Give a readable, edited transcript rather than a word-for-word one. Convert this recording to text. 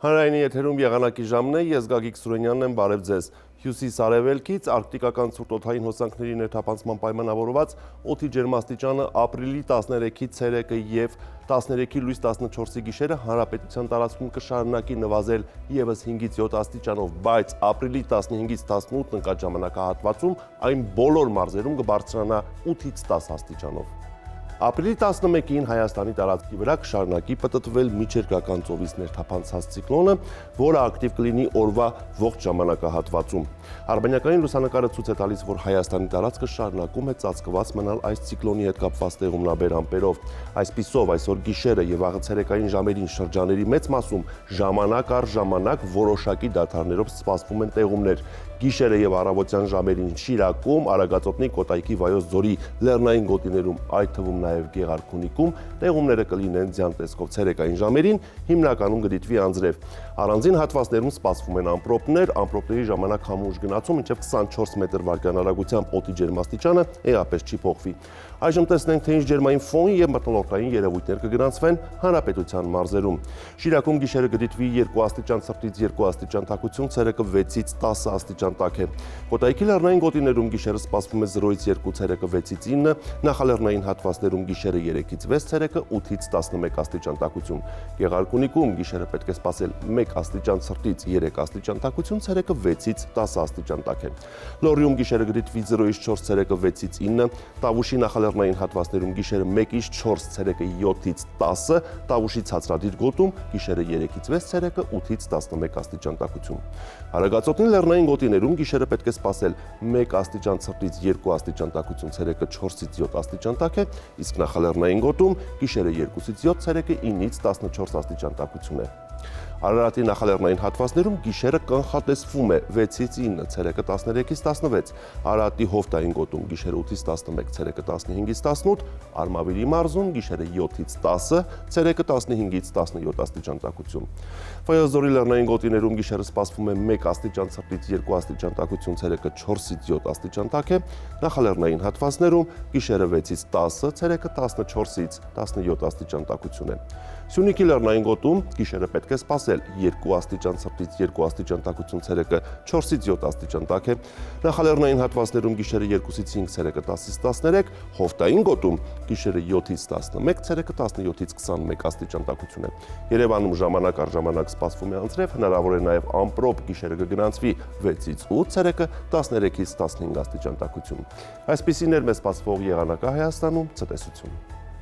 Հանրայինի եթերում եղանակի ժամն է, ես Գագիկ Սուրենյանն եմ, բարև ձեզ։ Հյուսիս-արևելքից արկտիկական ցուրտ օդային հոսանքների ներթափանցման պայմանավորված օդի ջերմաստիճանը ապրիլի 13-ից ցերեկը եւ 13-ի լույս 14-ի գիշերը հանրապետության տարածքում կշարունակի նվազել եւս 5-ից 7 աստիճանով, բայց ապրիլի 15-ից 18 ընկած ժամանակահատվածում այն բոլոր մարզերում կբարձրանա 8-ից 10 աստիճանով։ Ապրիլի 11-ին Հայաստանի տարածքի վրա կշարունակի պտտվել միջերկրական ծովից ներթափանցած ցիկլոնը, որը ակտիվ կլինի օրվա ողջ ժամանակահատվածում։ Արբանյակային լուսանկարը ցույց է տալիս, որ Հայաստանի տարածքը շարունակում է ծածկված մնալ այս ցիկլոնի հետ կապված տեղումնաբեր ամպերով։ Այսպիսով, այսօր գիշերը եւ վաղը ցերեկային ժամերին շրջաների մեծ մասում ժամանակ առ ժամանակ որոշակի դադարներով սպասվում են տեղումներ։ Գիշերը եւ առավոտյան ժամերին Շիրակում, Արագածոտնի, Կոտայքի, Վայոց ձորի լեռնային գոտիներում, այդ թվում նաեւ Գեղարքունիքում տեղումները կլինեն ձյան տեսքով ցերեկային ժամերին, հիմնականում կդիտվի անձրև։ Առանձին հատվածներում սպասվում են ամպրոպներ, ամպրոպների ժամանակ համուժ գնացում մինչև 24 մետր վարկյան արագությամբ օդի ջերմաստիճանը էապես չի փոխվի։ Այժմ տեսնենք, թե ինչ ջերմային ֆոն եւ մթնոլորտային երևույթներ կգրանցվեն հանրապետության մարզերում։ Շիրակում գիշերը կդիտվի 2 աստիճան ցրտից 2 աստիճան տաքություն, ցերեկը 6-ից 10 աստիճան տաք է։ Կոտայքի լեռնային գոտիներում գիշերը սպասվում է 0-ից 2, ցերեկը 6-ից 9, նախալեռնային հատվածներում գիշերը 3-ից 6, ցերեկը 8-ից 11 աստիճան տաքություն։ Գեղարքունիքում գիշերը պետք է սպասել 1 աստիճան ցրտից 3 աստիճան տաքություն, ցերեկը 6-ից 10 աստիճան տաք է։ Լոռիում գիշերը կդիտվի 0-ից 4, ցերեկը 6-ից 9, Տավուշի նախալեռնային հատվածներում գիշերը 1-ից 4, ցերեկը 7-ից 10, Տավուշի ցածրադիր գոտում գիշերը 3-ից 6, ցերեկը 8-ից 11 աստիճան տաքություն։ Արագածոտնի լեռնային գոտիներում գիշերը պետք է սպասել 1 աստիճան ցրտից 2 աստիճան տաքություն, ցերեկը 4-ից 7 աստիճան տաք է, իսկ նախալեռնային գոտում գիշերը 2-ից 7, ցերեկը 9-ից 14 աստիճան տաքություն է։ Արարատի նախալեռնային հատվածներում գիշերը կանխատեսվում է 6-ից 9, ցերեկը 13-ից 16, Արարատի հովտային գոտում գիշերը 8-ից 11, ցերեկը 15-ից 18, Արմավիրի մարզում գիշերը 7-ից 10, ցերեկը 15-ից 17 աստիճան տաքություն։ Վայոց ձորի լեռնային գոտիներում գիշերը սպասվում է 1 աստիճան ցրտից 2 աստիճան տաքություն, ցերեկը 4-ից 7 աստիճան տաք է, նախալեռնային հատվածներում գիշերը 6-ից 10, ցերեկը 14-ից 17 աստիճան տաքություն է։ Սյունիքի լեռնային գոտում գիշերը պետք է սպասել 2 աստիճան ցրտից 2 աստիճան տաքություն, ցերեկը 4-ից 7 աստիճան տաք է, նախալեռնային հատվածներում գիշերը 2-ից 5, ցերեկը 10-ից 13, հովտային գոտում գիշերը 7-ից 11, ցերեկը 17-ից 21 աստիճան տաքություն է։ Երևանում ժամանակ առ ժամանակ սպասվում է անձրև, հնարավոր է նաև ամպրոպ, գիշերը կգնացվի 6-ից 8, ցերեկը 13-ից 15 աստիճան տաքություն։ Այսպիսին էր մեզ սպասվող եղանակը Հայաստանում, ցտեսություն։